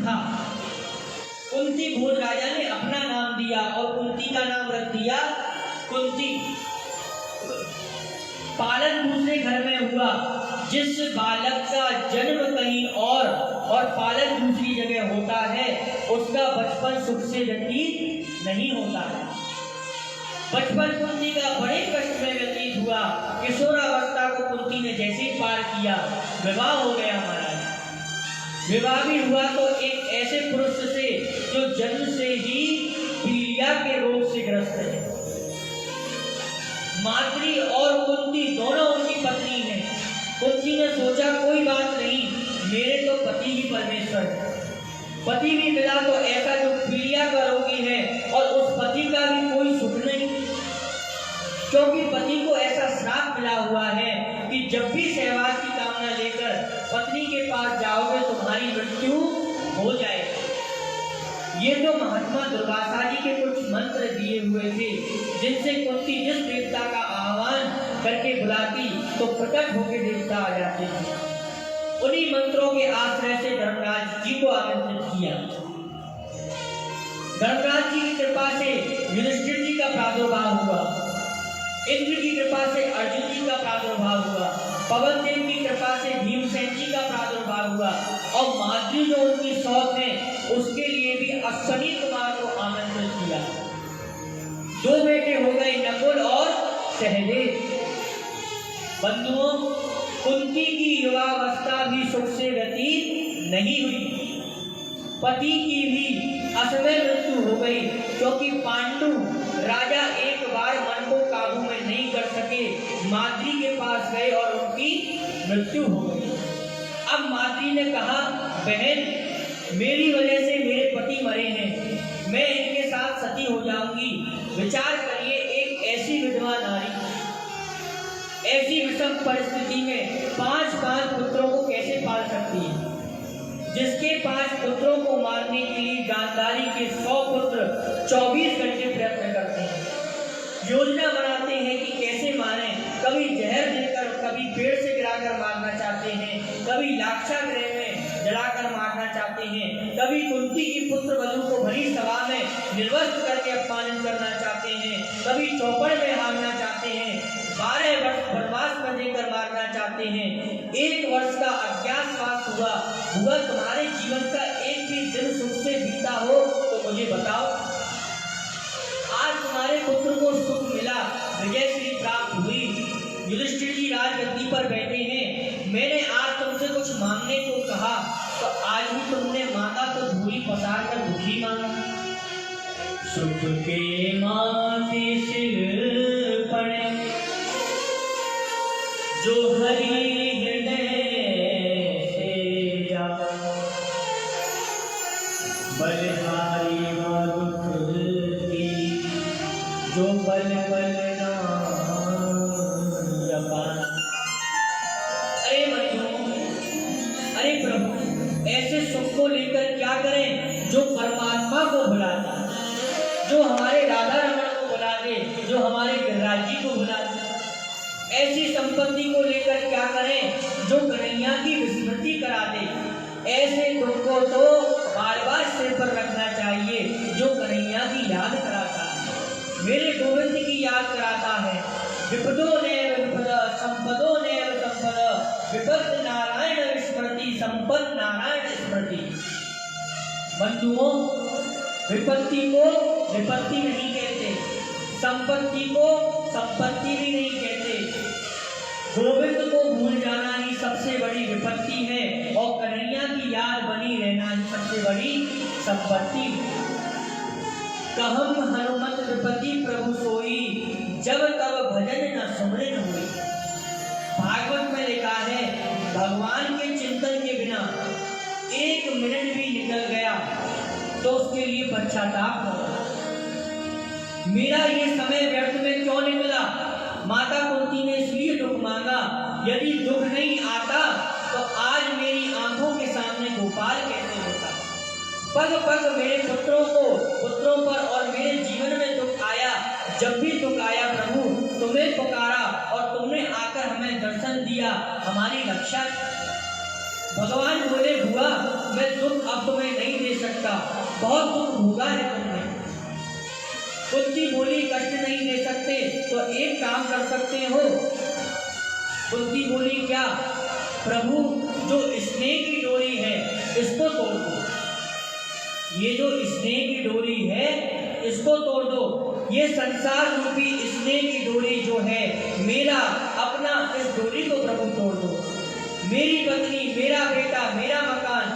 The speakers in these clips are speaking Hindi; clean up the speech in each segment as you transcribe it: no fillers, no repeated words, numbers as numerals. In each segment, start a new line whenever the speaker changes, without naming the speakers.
था। कुंती भोज राजा ने अपना नाम दिया और कुंती का नाम रख दिया कुंती। पालन दूसरे घर में हुआ। जिस बालक का जन्म कहीं और पालन दूसरी जगह होता है, उसका बचपन सुख से व्यतीत नहीं होता है। बचपन कुंती का बड़े कष्ट में व्यतीत हुआ। किशोरावस्था को कुंती ने जैसे ही पार किया, विवाह हो गया महाराज। विवाह भी हुआ तो एक ऐसे पुरुष से जो जन्म से ही पीलिया के रोग से ग्रस्त है। माद्री और कुंती दोनों उनकी पत्नी हैं। कुंती ने सोचा कोई बात नहीं, मेरे तो पति ही परमेश्वर है। पति भी मिला तो ऐसा जो पीलिया का रोगी है, और उस पति का भी कोई सुख नहीं, क्योंकि पति को ऐसा श्राप मिला हुआ है कि जब भी सहवास की कामना लेकर पत्नी के पास जाओगे तुम्हारी मृत्यु हो जाएगी। ये तो महात्मा दुर्वासा जी के कुछ मंत्र दिए हुए थे, जिनसे कुंती जिस देवता का आह्वान करके बुलाती तो प्रकट होकर देवता आ जाते थे। उन्हीं मंत्रों के आश्रय से धर्मराज जी को आमंत्रित किया। धर्मराज जी की कृपा से युधिष्ठिर जी का प्रादुर्भाव हुआ। इंद्र की कृपा से अर्जुन जी का प्रादुर्भाव हुआ। पवन देव की कृपा से भीमसेन जी का प्रादुर्भाव हुआ। और माद्री जो उनकी सौत है, उसके लिए भी अश्विनी कुमार को आमंत्रित किया। 2 बेटे हो गए, नकुल और सहदेव। बंधुओं, कुंती की युवावस्था भी सुख से व्यतीत नहीं हुई। पति की भी असमय मृत्यु हो गई, क्योंकि पांडु राजा एक बार मन को काबू में नहीं कर सके, माद्री के पास गए और उनकी मृत्यु हो गई। अब माद्री ने कहा, बहन, मेरी वजह से मेरे पति मरे हैं, मैं इनके साथ सती हो जाऊंगी। विचार करिए, एक ऐसी विधवा नारी ऐसी विषम परिस्थिति में 5 पुत्रों को कैसे पाल सकती है? जिसके 5 पुत्रों को मारने के लिए गांधारी के 100 पुत्र 24 घंटे प्रयत्न करते हैं, योजना बनाते हैं कि कैसे मारें। कभी जहर देकर, कभी पेड़ से गिराकर मारना चाहते हैं, कभी लाक्षागृह में जलाकर मारना चाहते हैं, कभी कुंती की पुत्र वधू को भरी सभा में निर्वस्त्र करके अपमानित करना चाहते हैं, कभी चौपड़ में हारना चाहते हैं, 12 वर्ष वनवास में देकर मारना चाहते हैं। 1 वर्ष का अज्ञातवास हुआ। तुम्हारे जीवन का एक भी दिन सुख से बीता हो तो मुझे बताओ। आज तुम्हारे पुत्र को सुख मिला, विजय श्री प्राप्त हुई, युधिष्ठिर जी राजगद्दी पर बैठे हैं। मैंने आज तुमसे कुछ मांगने को कहा तो आज भी तुमने मांगा तो धूली पसार कर दुखी मांगा। सुख के माथे सिर पड़े जो हरि हृदय से जा, बलिहारी दुख की जो बल बल अरे प्रभु, ऐसे सुख को लेकर क्या करें जो परमात्मा को भुला दे, जो हमारे राधा रमण को भुला दे, जो हमारे गिरिराज जी को भुला दे। ऐसी संपत्ति को लेकर क्या करें जो कन्हैया की विस्मृति करा दे। ऐसे दुख को तो बार बार सिर पर रखना चाहिए जो कन्हैया की याद कराता है, मेरे गोविंद की याद कराता है। विपदो नैव विपद, संपदो नैव संपद, विपद नारायण स्मृति, संपद नारायण स्मृति। बंधुओं, विपत्ति को विपत्ति नहीं कहते, संपत्ति को संपत्ति भी नहीं कहते। गोविंद को भूल जाना ही सबसे बड़ी विपत्ति है, और कन्हैया की याद बनी रहना ही सबसे बड़ी संपत्ति। कहम हनुमत विपत्ति प्रभु सोई, जब तब भजन न सुमरन हुई। भागवत में लिखा है, भगवान के चिंतन के बिना 1 मिनट भी निकल गया तो उसके लिए पश्चाताप करो। मेरा ये समय व्यर्थ में क्यों निकला? माता कुंती ने इसलिए दुख मांगा, यदि दुख नहीं आता तो आज मेरी आंखों के सामने गोपाल कैसे होता। पग पग मेरे पुत्रों पर और मेरे जीवन में दुख आया। जब भी दुख आया प्रभु, तुम्हें पुकारा और तुमने आकर हमें दर्शन दिया, हमारी रक्षा। भगवान बोले, हुआ मैं दुख अब तुम्हें नहीं बेटा, बहुत दुख भोगा है तुमने। कुंती बोली कष्ट नहीं दे सकते तो एक काम कर सकते हो। कुंती बोली क्या? प्रभु, जो स्नेह की डोरी है इसको तोड़ दो। ये जो स्नेह की डोरी है इसको तोड़ दो। ये संसार रूपी स्नेह की डोरी जो है मेरा अपना, इस डोरी को प्रभु तोड़ दो। मेरी पत्नी, मेरा बेटा, मेरा मकान।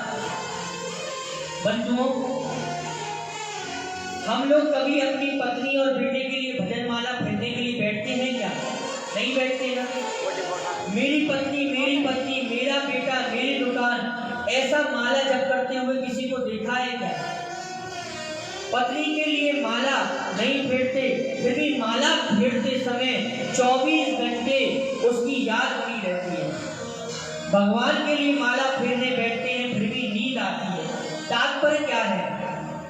बंधुओं, हम लोग कभी अपनी पत्नी और बेटे के लिए भजन माला फिरने के लिए बैठते हैं क्या? नहीं बैठते ना। मेरी पत्नी, मेरा बेटा, मेरी दुकान, ऐसा माला जप करते हुए किसी को देखा है क्या? पत्नी के लिए माला नहीं फेरते, फिर भी माला फेरते समय 24 घंटे उसकी याद बनी रहती है। भगवान के लिए माला फेरने बैठते हैं, फिर भी नींद आती है। तात्पर्य क्या है?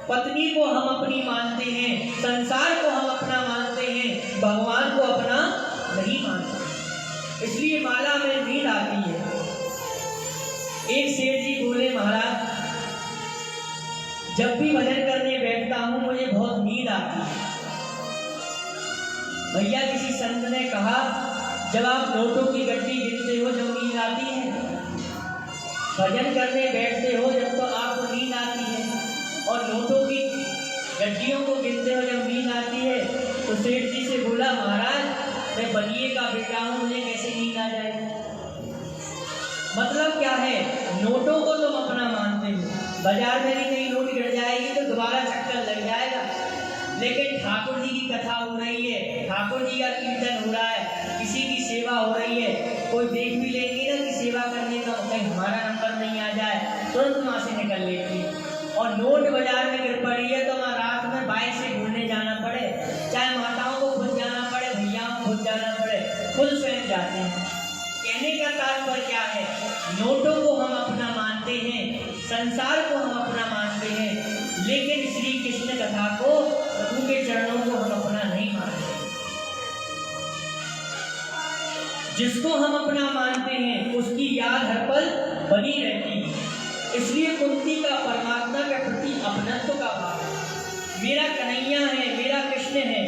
पत्नी को हम अपनी मानते हैं, संसार को हम अपना मानते हैं, भगवान को अपना नहीं मानते, इसलिए माला में नींद आती है। एक सेठ जी बोले, महाराज जब भी भजन करने बैठता हूं मुझे बहुत नींद आती है। भैया, किसी संत ने कहा जब आप नोटों की गड्डी गिनते हो जब नींद आती है, भजन करने बैठते हो जब तो आपको नींद आती है, और नोटों की गड्डियों को गिनते हो जब नींद आती है। तो सेठ जी से बोला, महाराज मैं बनिए का बेटा हूं, मुझे कैसे नींद आ जाएगी? मतलब क्या है? नोटों को तुम अपना मानते हो, बाजार में भी कहीं नोट गिर जाएगी तो दोबारा चक्कर लग जाएगा, लेकिन ठाकुर जी की कथा हो रही है, ठाकुर जी का कीर्तन हो रहा है, किसी की सेवा हो रही है, कोई देख भी लेंगे ना कि सेवा करने का कहीं हमारा नंबर नहीं आ जाए, तुरंत वहां से निकल लेती है। और नोट बाजार में गिर पड़ी है तो वहां रात में बाइक से घूमने जाना पड़े, चाहे माताओं को खुद जाना पड़े, भैयाओं को खुद जाना पड़े, खुद स्वयं जाते हैं। कहने का तात्पर्य क्या है? नोटों को हम अपना मानते हैं, संसार को हम अपना मानते हैं, लेकिन श्री कृष्ण कथा को, प्रभु के चरणों को हम अपना नहीं मानते। जिसको हम अपना मानते हैं उसकी याद हर पल बनी रहती है। इसलिए कुंती का परमात्मा के प्रति अपनत्व का भाव है। मेरा कन्हैया है, मेरा कृष्ण है।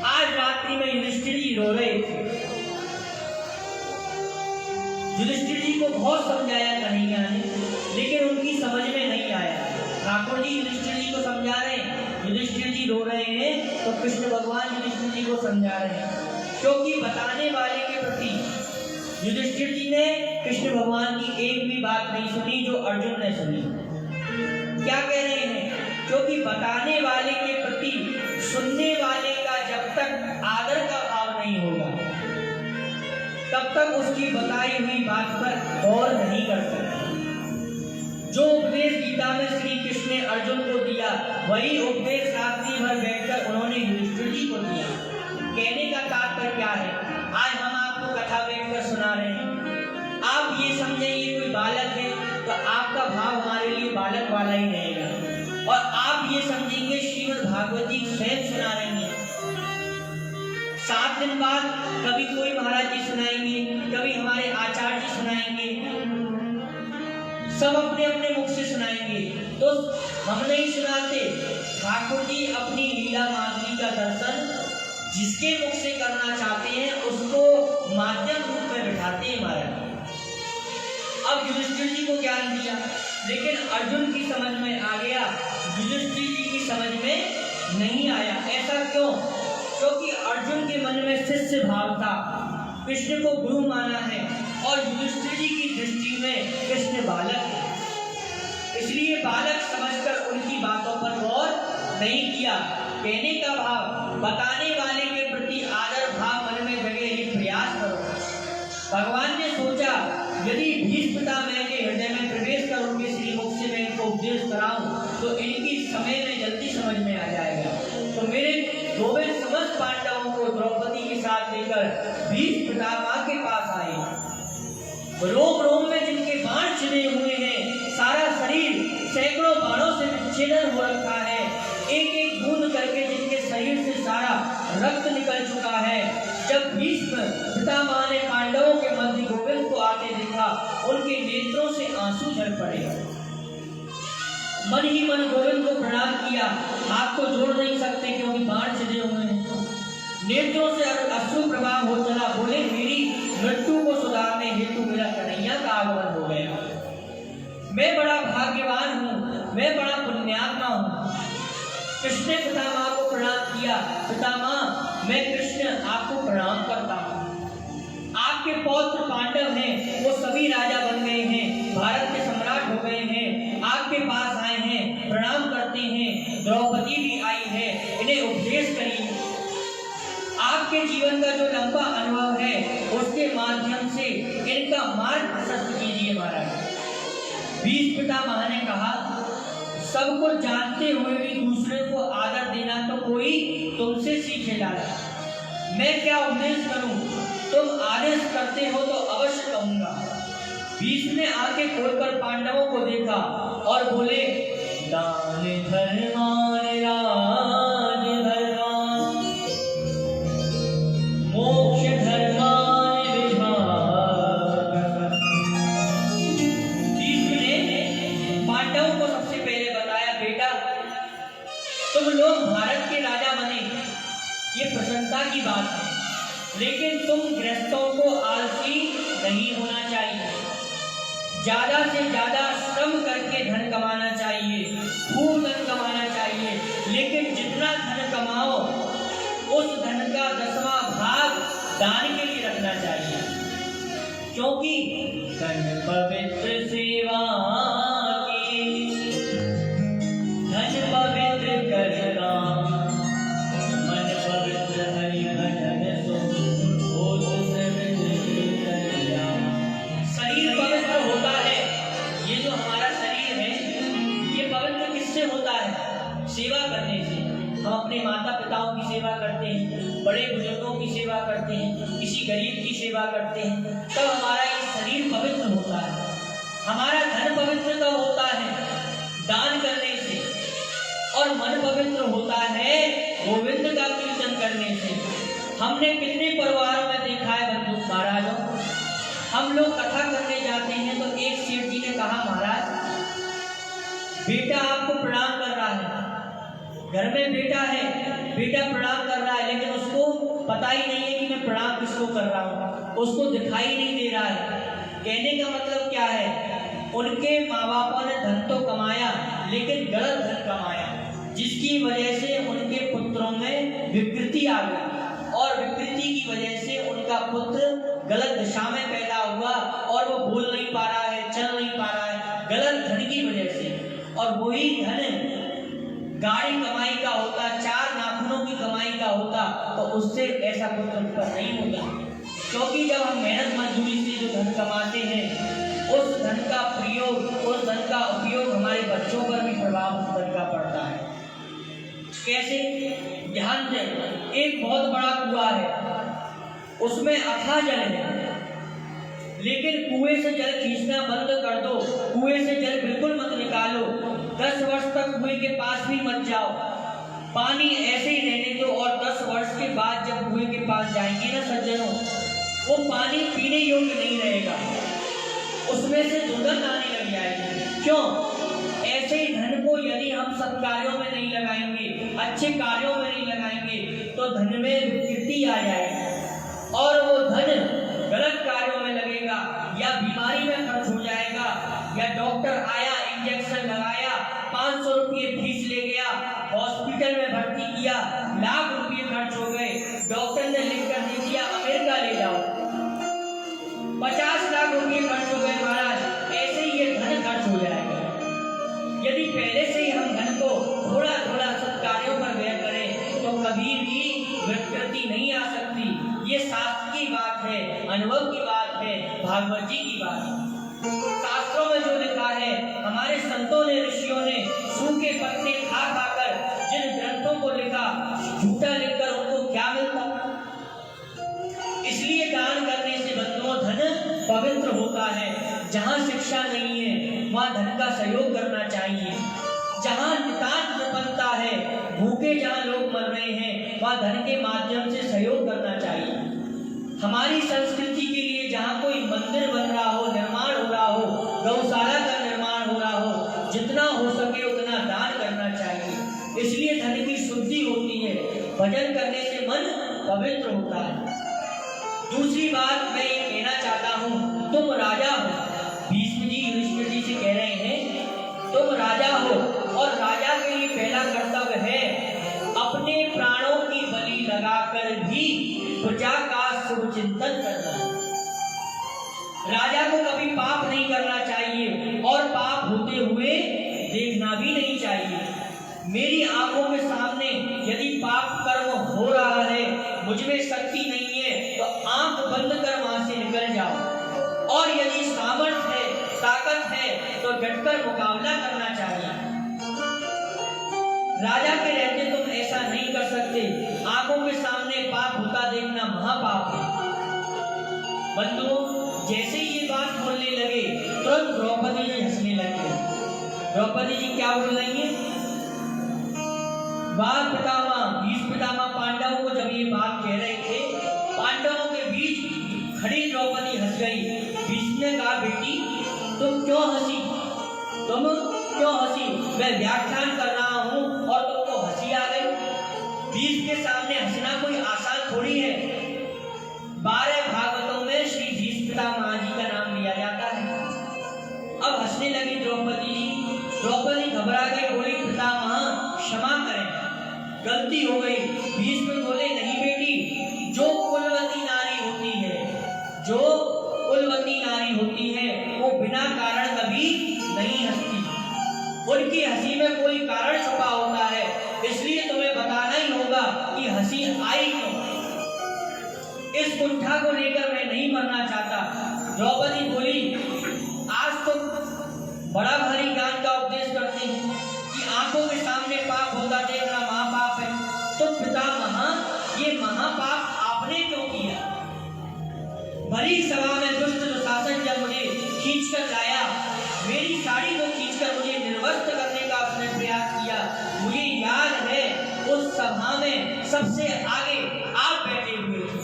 आज रात्रि में युधिष्ठिर जी रो रहे थे। युधिष्ठिर जी को बहुत समझाया कन्हैया ने, लेकिन उनकी समझ में नहीं आया। ठाकुर जी युधिष्ठिर जी को समझा रहे हैं, युधिष्ठिर जी रो रहे हैं, तो कृष्ण भगवान युधिष्ठिर जी को समझा रहे हैं, क्योंकि बताने वाले के प्रति युधिष्ठिर जी ने कृष्ण भगवान की एक भी बात नहीं सुनी जो अर्जुन ने सुनी। क्या कह रहे हैं? क्योंकि बताने वाले के प्रति सुनने वाले का जब तक आदर का भाव नहीं होगा तब तक उसकी बताई हुई बात पर गौर नहीं कर सकता। जो उपदेश गीता में श्री कृष्ण ने अर्जुन को दिया, वही उपदेश रात्रि भर बैठकर उन्होंने युधिष्ठिर जी को दिया। कहने का तात्पर्य क्या है? आज हम आपको कथा बैठकर सुना रहे हैं, आप ये समझें ये कोई बालक है तो आपका भाव हमारे लिए बालक वाला ही रहेगा, और आप ये समझेंगे श्रीमद् भागवत जी स्वयं सुना रही है। 7 दिन बाद कभी कोई महाराज जी सुनाएंगे, कभी हमारे आचार्य जी सुनाएंगे, सब अपने अपने मुख से सुनाएंगे। तो हम नहीं सुनाते, ठाकुर जी अपनी लीला माधुरी का दर्शन जिसके मुख से करना चाहते हैं उसको माध्यम रूप में बिठाते हैं महाराज। अब युधिष्ठिर जी को ज्ञान दिया, लेकिन अर्जुन की समझ में आ गया, युधिष्ठिर जी की समझ में नहीं आया। ऐसा क्यों? क्योंकि अर्जुन के मन में शिष्य भाव था, कृष्ण को गुरु माना है, और युधिष्ठिर जी की दृष्टि में कृष्ण बालक है, इसलिए बालक समझकर उनकी बातों पर गौर नहीं किया। कहने का भाव, बताने वाले के प्रति आदर भाव मन में जगे ही प्रयास करो। भगवान ने सोचा यदि भीष्म पितामह के हृदय में प्रवेश करूंगी, श्री मुख से मैं इनको उपदेश कराऊं तो इनकी समय में जल्दी समझ में आ जाएगा। तो मेरे गोविंद समस्त पांडवों को द्रौपदी के साथ लेकर भीष्म पितामह के पास आए। रोम रोम में जिनके बाण छिले हुए हैं, सारा शरीर सैकड़ों बाणों से विच्छेदन हो रखा है, एक एक बूंद करके जिनके शरीर से सारा रक्त निकल चुका है। जब भीष्म पितामह ने पांडवों के मध्य गोविंद को आते देखा, उनके नेत्रों से आंसू झर पड़े। मन ही मन गोविंद को प्रणाम किया। हाथ को जोड़ नहीं सकते क्योंकि बाण छिदे हुए हैं। नेत्रों से अश्रु प्रवाह हो चला। बोले मेरी मृत्यु को सुधारने हेतु मेरा कन्हैया का आगमन हो गया। मैं बड़ा भाग्यवान हूँ, मैं बड़ा पुण्यात्मा हूँ। कृष्ण ने पितामह को प्रणाम किया। पितामह मैं कृष्ण आपको प्रणाम करता हूँ। आपके पौत्र पांडव हैं, वो सभी राजा बन गए हैं, भारत के सम्राट हो गए हैं, आपके पास आए हैं, प्रणाम करते हैं। द्रौपदी भी आई है, इन्हें उपदेश करिए। आपके जीवन का जो लंबा अनुभव है उसके माध्यम से इनका मार्ग प्रशस्त कीजिए महाराज। भीष्म पितामह ने कहा सब कुछ जानते हुए भी दूसरे को आदर देना तो कोई तुमसे सीखे लाला। मैं क्या उपदेश करूं, तुम आदेश करते हो तो अवश्य कहूंगा। भीष्म ने आंखें खोलकर पांडवों को देखा और बोले दान धर्मान राज धर्मान मोक्ष धर्मान विभाग। भीष्म ने पांडवों को सबसे पहले बताया बेटा तुम लोग भारत के राजा बने ये प्रसन्नता की बात है, लेकिन तुम गृहस्थों को आलसी नहीं होना चाहिए। ज्यादा से ज्यादा श्रम करके धन कमाना चाहिए, खूब धन कमाना चाहिए, लेकिन जितना धन कमाओ उस धन का 10वां भाग दान के लिए रखना चाहिए। क्योंकि धन पवित्र सेवा की, धन पवित्र करना, मन पवित्र हरि भजन सो शरीर पवित्र होता है। ये जो हमारा शरीर है ये पवित्र किससे होता है? सेवा करने से। हम अपने माता पिताओं की सेवा करते हैं, बड़े बुजुर्गों की सेवा करते हैं, किसी गरीब की सेवा करते हैं, तब हमारा ये शरीर पवित्र होता है। हमारा धन पवित्र कब होता है? दान करने से। और मन पवित्र होता है गोविंद का कीर्तन करने से। हमने कितने परिवारों में देखा है बंधु महाराजों, हम लोग कथा करने जाते हैं तो एक सेठ जी ने कहा महाराज बेटा आपको प्रणाम कर रहा है। घर में बेटा है, बेटा प्रणाम कर रहा है, लेकिन उसको पता ही नहीं है कि मैं प्रणाम किसको कर रहा हूँ, उसको दिखाई नहीं दे रहा है। कहने का मतलब क्या है? उनके माँ बापों ने धन तो कमाया लेकिन गलत धन कमाया, जिसकी वजह से उनके पुत्रों में विकृति आ गई और विकृति की वजह से उनका पुत्र गलत दिशा में पैदा हुआ और वो बोल नहीं पा रहा है, चल नहीं पा रहा है, गलत धन की वजह से। और वही धन गाड़ी कमाई का होता, 4 नाखूनों की कमाई का होता, तो उससे ऐसा पुत्र उत्पन्न नहीं होता। क्योंकि जब हम मेहनत मजदूरी से जो धन कमाते हैं उस धन का प्रयोग, उस धन का उपयोग हमारे बच्चों पर भी प्रभाव उस धन का पड़ता है। कैसे? ध्यान दें, एक बहुत बड़ा कुआं है, उसमें अथाह जल है, लेकिन कुएं से जल खींचना बंद कर दो, कुएं से जल बिल्कुल मत निकालो, 10 वर्ष तक कुएं के पास भी मत जाओ, पानी ऐसे ही रहने दो। और 10 वर्ष के बाद जब कुएं के पास जाएंगे ना सज्जनों, वो पानी पीने योग्य नहीं रहेगा, उसमें से दुर्गंध आने लग जाएगी। क्यों? ऐसे ही धन को यदि हम सत्कार्यों में नहीं लगाएंगे, अच्छे कार्यों में नहीं लगाएंगे, तो धन में विकृति आ जाएगी और वो धन गलत कार्यों में लगेगा या बीमारी में खर्च हो जाएगा, या डॉक्टर आया इंजेक्शन लगाया, 500 रुपये फीस ले गया, हॉस्पिटल में भर्ती किया, लाख रुपये खर्च हो गए, डॉक्टर ने लिख कर दे दिया अमेरिका ले जाओ, 50 लाख रुपये खर्च हो गए महाराज। ऐसे ही ये धन खर्च हो जाएगा। यदि पहले से ही हम धन को थोड़ा थोड़ा सत्कार्यों पर व्यय करें तो कभी भी विकृति नहीं आ सकती। ये शास्त्र की बात है, अनुभव की बात है, भागवत जी की बात है। शास्त्रों में जो लिखा है, हमारे संतों ने, ऋषियों ने सूखे पत्ते खा खाकर जिन ग्रंथों को लिखा, झूठा लिखकर उनको क्या मिलता? इसलिए दान करने से बंधुओं धन पवित्र होता है। जहाँ शिक्षा नहीं है वहाँ धन का सहयोग करना चाहिए। जहाँ नितांत विपन्नता है, भूखे जहाँ लोग मर रहे हैं, वहाँ धन के माध्यम से सहयोग करना चाहिए। हमारी संस्कृति के लिए जहाँ कोई मंदिर बन रहा हो, निर्माण हो रहा हो, गौशाला का निर्माण हो रहा हो, जितना हो सके उतना भजन करने से मन पवित्र होता है। दूसरी बात मैं ये कहना चाहता हूँ, तुम राजा हो। भीष्म जी युधिष्ठिर जी से कह रहे हैं तुम राजा हो और राजा के लिए पहला कर्तव्य है अपने प्राणों की बलि लगाकर भी प्रजा का शुभ चिंतन करना। राजा को कभी पाप नहीं करना चाहिए और पाप होते हुए देखना भी नहीं चाहिए। मेरी आंखों के सामने यदि पाप कर्म हो रहा है, मुझमें शक्ति नहीं है, तो आंख बंद कर वहां से निकल जाओ और यदि सामर्थ्य है, ताकत है, तो डटकर मुकाबला करना चाहिए। राजा के रहते तुम ऐसा नहीं कर सकते। आंखों के सामने पाप होता देखना महापाप है। बंधुओं, जैसे ये बात बोलने लगे तुरंत द्रौपदी जी हंसने लगे। द्रौपदी जी क्या बोल रही है? वाह पितामह, भीष्म पितामह पांडवों को जब ये बात कह रहे थे, पांडवों के बीच खड़ी द्रौपदी हंस गई। भीष्म ने कहा बेटी तुम क्यों हंसी? तुम क्यों हंसी? मैं व्याख्यान कर रहा हूँ और तुमको हंसी आ गई। भीष्म के सामने हंसना कोई आसान थोड़ी है। 12 भागवतों में श्री भीष्म पितामह जी का नाम लिया जाता है। अब हंसने लगी द्रौपदी जी। द्रौपदी घबरा गई, बोली पितामह क्षमा करें, गलती हो गई। भीष्म बोले नहीं बेटी, जो कुलवती नारी होती है, जो कुलवती नारी होती है वो बिना कारण कभी नहीं हंसती। उनकी हंसी में कोई कारण छुपा होता है, इसलिए तुम्हें बताना ही होगा कि हंसी आई क्यों। इस कुंठा को लेकर मैं नहीं मरना चाहता। द्रौपदी बोली आज तो बड़ा भारी ज्ञान का उपदेश करते हैं कि आंखों के सामने पाप होता देखना महापाप है, तो पितामह ये महापाप आपने क्यों किया? भरी सभा में दुष्ट दुशासन जब मुझे खींचकर लाया, मेरी साड़ी को खींचकर मुझे निर्वस्त्र करने का उसने प्रयास किया। मुझे याद है उस सभा में सबसे आगे आप बैठे हुए थे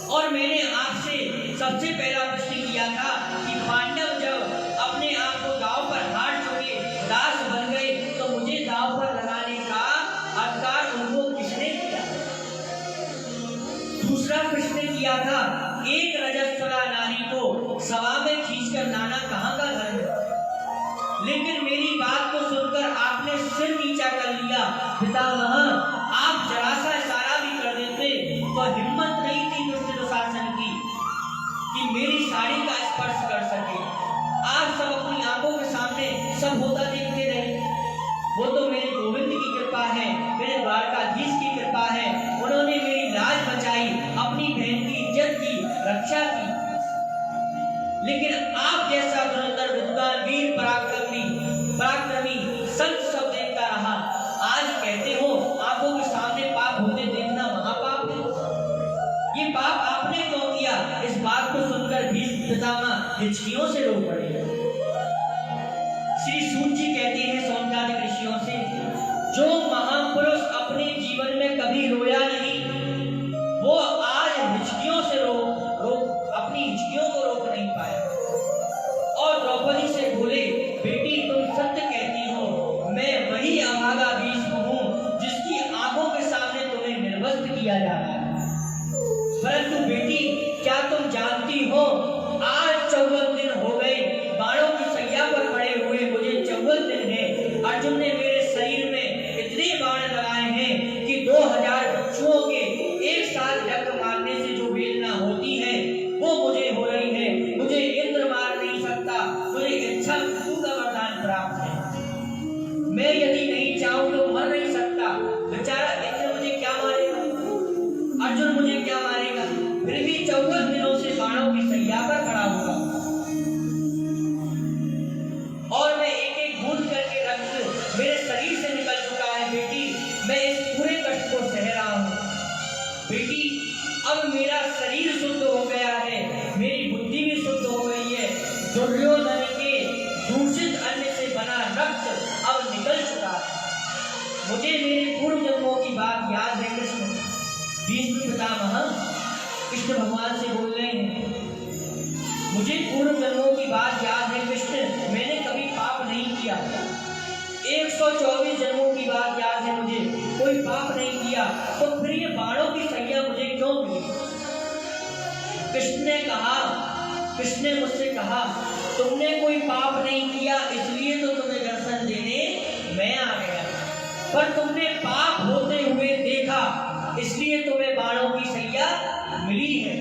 और मैंने आपसे सबसे पहला प्रश्न किया था कि पांडव जब अपने आप को दांव पर हार चुके दास बन गए तो मुझे दांव पर लगाने का अधिकार उनको किसने दिया? दूसरा प्रश्न किया था एक रजस्वला नारी को सभा में खींचकर लाना कहाँ का धर्म है? लेकिन मेरी बात को सुनकर आपने सिर नीचा कर लिया। पितामह आप जरा सा इशारा भी कर देते तो हिम्मत नहीं थी दुष्ट दुशासन की कि मेरी साड़ी का स्पर्श कर सके। आप सब अपनी आंखों के सामने सब होता देखते रहे। वो तो मेरे गोविंद की कृपा है, मेरे द्वारकाधीश की कृपा है। उन्होंने मेरी लाज बचाई, अपनी बहन की इज्जत की, रक्षा की। लेकिन आप जैसा धुरंधर विद्वान वीर पराक्रमी संत सब देखता रहा। आज कहते हो आंखों के सामने पाप होते देखना महापाप है। ये पाप आपने क्यों किया? इस बात को सुनकर भीष्म पितामह हिचकियों से रो पड़े। श्री सूत जी कहते हैं सौनकादिक ऋषियों से, जो महापुरुष अपने जीवन में कभी रोया नहीं, वो आज हिचकियों से अपनी हिचकियों को रोक नहीं पाए। और द्रौपदी से बोले बेटी तुम सत्य कहती हो, मैं वही अभागा भीष्म हूँ जिसकी आंखों के सामने तुम्हें निर्वस्त्र किया जा रहा है। परंतु बेटी क्या तुम जानती हो आज 54 दिन हो गए बाणों की सैया पर पड़े हुए, मुझे 54 दिन है। अर्जुन ने मेरे शरीर में इतने बाण लगाए हैं कि 2000 पक्षुओं के एक साथ डंक मारने से जो वेदना होती है वो मुझे हो रही है। मुझे इंद्र मार नहीं सकता, मुझे इच्छा मृत्यु का वरदान प्राप्त है। मैं यदि नहीं चाहूं तो मर नहीं सकता। बेचारा इंद्र मुझे क्या मारेगा, अर्जुन मुझे क्या मारेगा? फिर भी 14 दिनों से बाणों की सैया पर खड़ा हुआ और मैं एक एक बूंद करके रक्त मेरे शरीर से निकल चुका है। बेटी मैं इस पूरे कष्ट को सह रहा हूँ। बेटी अब मेरा शरीर शुद्ध हो गया है, मेरी बुद्धि भी शुद्ध हो गई है। दुर्योधन के दूषित अन्न से बना रक्त अब निकल चुका है। मुझे मेरे पूर्व जन्मों की बात याद है। कृष्ण भीष्म पितामह कृष्ण भगवान से बोल रहे हैं, मुझे पूर्व जन्मों की बात याद है कृष्ण, मैंने कभी पाप नहीं किया। 124 जन्मों की बात याद है मुझे, कोई पाप नहीं किया, तो फिर ये बाणों की सैया मुझे क्यों मिली? कृष्ण ने मुझसे कहा तुमने कोई पाप नहीं किया, इसलिए तो तुम्हें दर्शन देने मैं आ गया, पर तुमने पाप होते हुए देखा, इसलिए तुम्हें बाणों की सैया मिली है।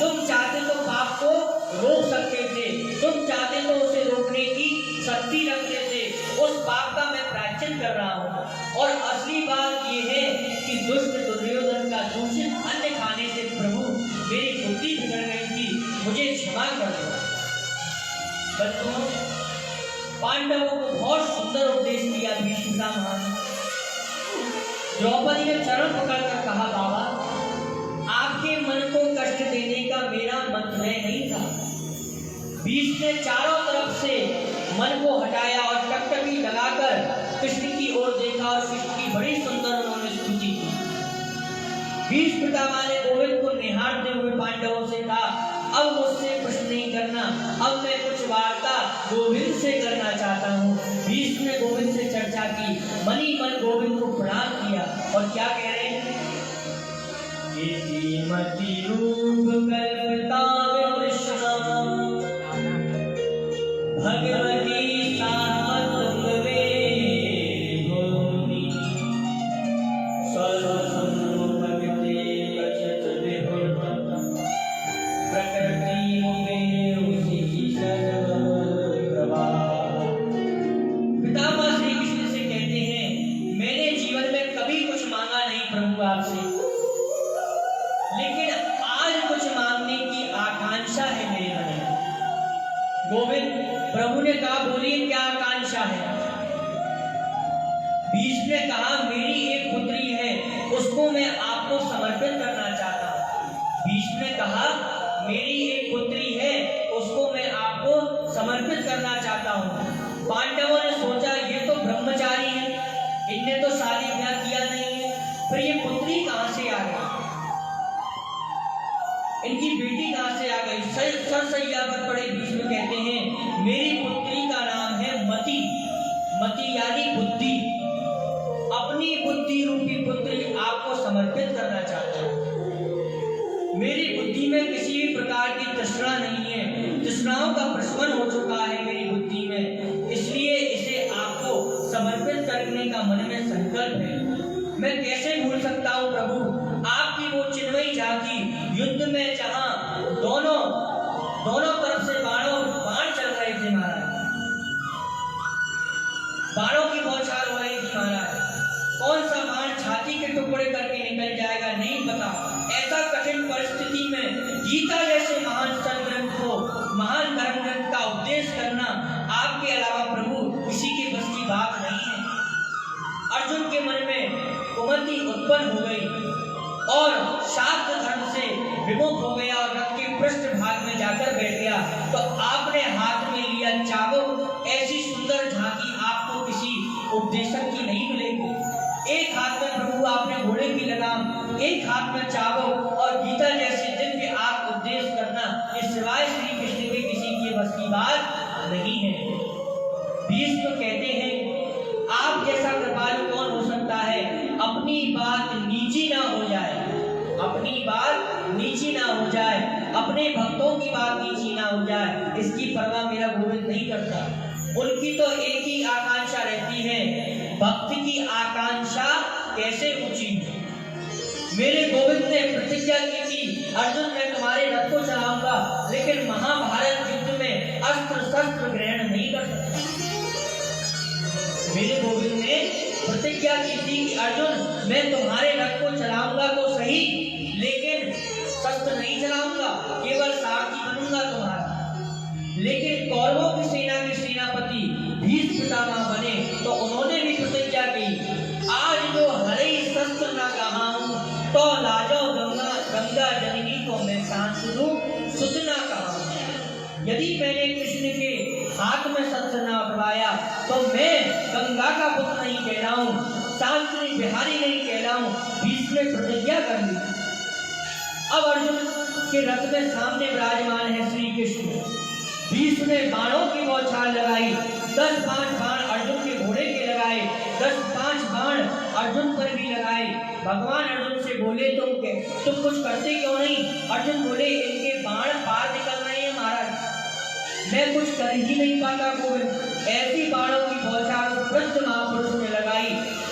तुम चाहते तो पाप को रोक सकते थे, तुम चाहते तो उसे रोकने की शक्ति रखते थे। उस पाप का मैं प्रायश्चित कर रहा हूँ। और असली बात यह है कि दुष्ट दुर्योधन का दूषित अन्न खाने से प्रभु मेरी बुद्धि बिगड़ गई थी, मुझे क्षमा कर दो। बच्चों, पांडवों को बहुत सुंदर उपदेश दिया भीष्म महाराज। द्रौपदी ने चरण पकड़कर कहा बाबा, आपके मन को कष्ट देने का मेरा मंतव्य नहीं था। भीष्म ने चारों तरफ से मन को हटाया और टकटकी लगाकर कृष्ण की ओर देखा और कृष्ण की बड़ी सुंदर उन्होंने स्तुति की। भीष्म पितामह ने गोविंद को निहारते हुए पांडवों से कहा, अब मुझसे प्रश्न नहीं करना, अब मैं कुछ वार्ता गोविंद से करना चाहता हूँ। भीष्म ने गोविंद से चर्चा की, मनी मन गोविंद को प्रणाम किया और क्या कह रहे हैं? मति रूप कल्पता भगवती सामत में होनी सर्वसम्मुखते कछत विहुर्त प्रकृति में उसी सर्वप्रभाव। पितामह श्री कृष्ण से कहते हैं, मैंने जीवन में कभी कुछ मांगा नहीं प्रभु आपसे, लेकिन आज कुछ मांगने की आकांक्षा है मेरे मन में। गोविंद, प्रभु ने कहा बोलिए क्या आकांक्षा है? भीष्म ने कहा मेरी एक पुत्री है, उसको मैं आपको समर्पित करना चाहता हूँ। भीष्म ने कहा मेरी एक पुत्री है, उसको मैं आपको समर्पित करना चाहता हूँ। पांडवों ने सोचा ये तो ब्रह्मचारी है, इनने तो शादी ब्याह किया नहीं है, फिर ये पुत्री कहाँ से आ गई, इनकी बेटी कहां से आ गई? सरसैया पर पड़े भीष्म कहते हैं मेरी पुत्री का नाम है मति। मति यानी बुद्धि। अपनी बुद्धि रूपी पुत्री आपको समर्पित करना चाहता हूं। मेरी बुद्धि में किसी भी प्रकार की तृष्णा नहीं है, तृष्णाओं का प्रशमन हो चुका है मेरी बुद्धि में, इसलिए इसे आपको समर्पित करने का मन में संकल्प है। मैं कैसे भूल सकता हूँ प्रभु आपकी वो चिन्मयी झांकी युद्ध में जहां दोनों तरफ से बाण चल रहे थे महाराज, बाणों की बौछार हो रही थी महाराज। कौन सा बाण छाती के टुकड़े करके निकल जाएगा नहीं पता। ऐसा कठिन परिस्थिति में गीता जैसे महान सदग्रंथ को, महान धर्म ग्रंथ का उपदेश करना आपके अलावा प्रभु किसी के बस की बात नहीं है। अर्जुन के मन में कुमति उत्पन्न हो गई और शास्त्र धर्म से विमुख हो गया और रथ के पृष्ठ भाग में जाकर बैठ गया। तो आपने हाथ में लिया चाबुक। ऐसी सुंदर झांकी आपको किसी उपदेशक की नहीं मिलेगी। एक हाथ में प्रभु आपने घोड़े की लगाम, एक हाथ में चाबुक और गीता जैसे दिव्य आप उपदेश करना, ये सिवाय श्री कृष्ण के किसी के बस की बात नहीं है। भीष्म कहते हैं आप जैसा कृपालु कौन हो सकता है? अपनी बात नीची ना हो जाए, अपनी बात नीची ना हो जाए, अपने भक्तों की बात नीची ना हो जाए, इसकी परवाह मेरा गोविंद नहीं करता। उनकी तो एक ही आकांक्षा रहती है, भक्त की आकांक्षा कैसे ऊंची है। मेरे गोविंद ने प्रतिज्ञा की थी अर्जुन मैं तुम्हारे रथ को चलाऊंगा, लेकिन महाभारत युद्ध में अस्त्र शस्त्र ग्रहण नहीं कर सकता। मेरे गोविंद ने प्रतिज्ञा की थी कि अर्जुन मैं तुम्हारे रथ को चलाऊंगा तो सही, लेकिन शस्त्र नहीं चलाऊंगा, केवल सारथी बनूंगा तुम्हारा। लेकिन कौरवों की सेना के सेनापति भीष्म पितामह बने तो उन्होंने भी प्रतिज्ञा की आज जो हरे शस्त्र न कहाऊं तो लाजो गंगा जननी को मैं शांतनु सुध न कहाऊं। यदि मैंने कृष्ण के हाथ में शस्त्र न उठवाया तो मैं गंगा का पुत्र नहीं कहलाऊं, शांतनु बिहारी नहीं कहलाऊं। भीष्म ने प्रतिज्ञा कर ली। अब अर्जुन के रथ में सामने विराजमान है श्री कृष्ण। भीष्म ने बाणों की बौछार लगाई, 10-5 बाण अर्जुन के घोड़े के लगाए, 10-5 बाण अर्जुन पर भी लगाए। भगवान अर्जुन से बोले तुम कुछ करते क्यों नहीं? अर्जुन बोले इनके बाण पार निकल रहे हैं महाराज, मैं कुछ कर ही नहीं पाता गोविंद। ऐसी बाणों की बौछार वृद्ध महापुरुष ने लगाई।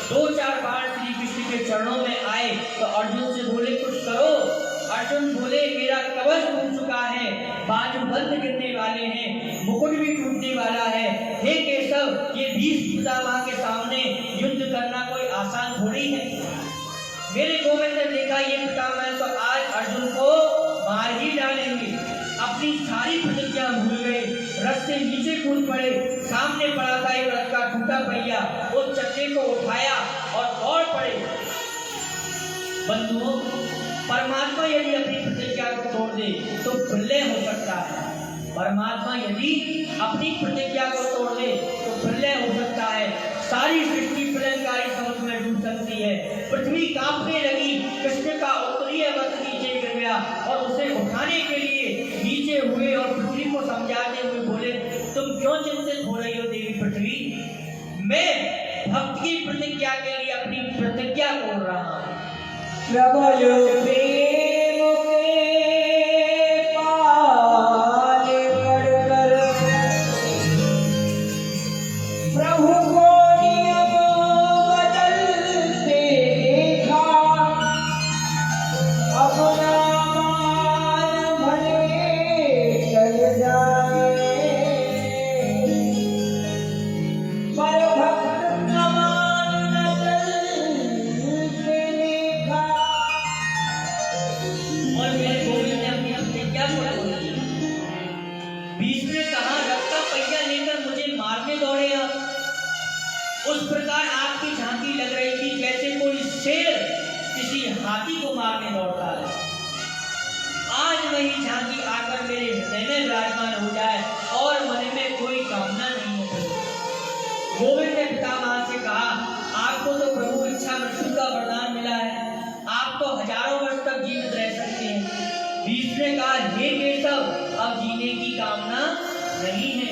2-4 बाण श्री कृष्ण के चरणों में आए तो अर्जुन से बोले कुछ करो। अर्जुन बोले मेरा कवच टूट चुका है, बाजू बंद गिरने वाले हैं, मुकुट भी टूटने वाला है। हे केशव, ये 20 पितामह के सामने युद्ध करना कोई आसान थोड़ी है। मेरे गोविंद ने देखा ये पितामह तो आज अर्जुन को मार ही डालेंगे। अपनी सारी प्रतिज्ञा भूल गए, रथ से नीचे कूद पड़े। सामने पड़ा था एक रथ का टूटा पहिया, उस चक्के को उठाया और दौड़ पड़े। बंधुओं, परमात्मा यदि अपनी प्रतिज्ञा को तोड़ दे तो प्रलय हो सकता है। परमात्मा यदि अपनी प्रतिज्ञा को तोड़ दे तो प्रलय हो सकता है। सारी सृष्टि प्रलयकारी समुद्र में डूब सकती है। पृथ्वी कांपने लगी। कृष्ण का उत्तरीय वस्त्र नीचे गिर गया और उसे उठाने के लिए नीचे हुए और पृथ्वी को समझाते हुए बोले तुम क्यों चिंतित हो रही हो देवी पृथ्वी? मैं भक्त की प्रतिज्ञा के लिए अपनी प्रतिज्ञा तोड़ रहा हूँ।
प्रबल प्रेम के पाल पड़कर प्रभु को नियम बदलते देखा। अपना मान भले चल जाए, पर भक्त का मान न चलते देखा।
और मेरे गोविंद ने अपनी प्रतिज्ञा को तोड़ दिया। भीष्म ने कहा रथ का पहिया लेकर मुझे मारने दौड़े आप। उस प्रकार आपकी झांकी लग रही थी जैसे कोई शेर किसी हाथी को मारने दौड़ता है। आज वही झांकी आकर मेरे हृदय में विराजमान हो जाए और मन में कोई कामना नहीं है। गोविंद ने पितामह से कहा आपको तो प्रभु इच्छा मृत्यु का वरदान मिला है, आप तो हजारों वर्ष तक जीवित रह सकते हैं। भीष्म ने कहा हे केशव, अब जीने की कामना नहीं है।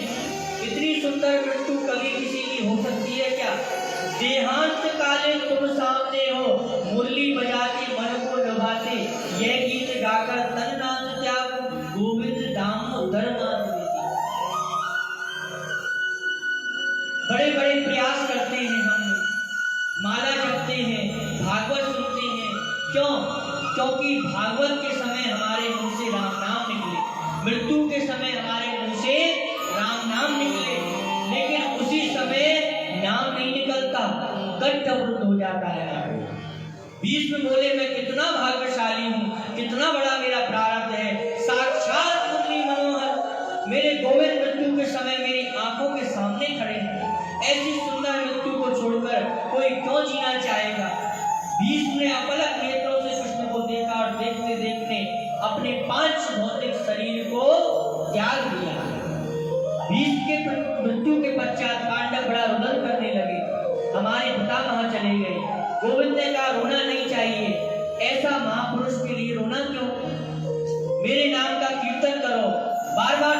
इतनी सुंदर मृत्यु कभी किसी की हो सकती है क्या? देहांत काले तुम सामने हो, मुरली बजाते मन को लुभाते, यह गीत गाकर तन नाम त्याग, गोविंद धाम उधर मान देती। बड़े बड़े प्रयास करते हैं हम, माला जपते हैं, भागवत सुनते हैं। क्यों? क्योंकि भागवत के समय हमारे मुंह से राम नाम निकले, मृत्यु के समय हमारे मुंह से राम नाम निकले, लेकिन उसी समय नाम नहीं निकलता, कंठवृत हो जाता है। भीष्म बोले मैं कितना भाग्यशाली हूँ, कितना बड़ा मेरा प्रारब्ध है। साक्षात मुरली मनोहर मेरे गोविंद मृत्यु के समय मेरी आंखों के सामने खड़े हैं। ऐसी सुंदर मृत्यु को छोड़कर कोई क्यों जीना चाहेगा? भीष्म ने अपलक नेत्रों से कृष्ण को देखा और देखते देखते अपने 5 भौतिक शरीर को त्याग दिया। भीष्म के मृत्यु के पश्चात पांडव बड़ा रुदन करने लगे। हमारे पितामह चले गए। गोविंद ने कहा रोना नहीं चाहिए, ऐसा महापुरुष के लिए रोना क्यों? मेरे नाम का कीर्तन करो, बार बार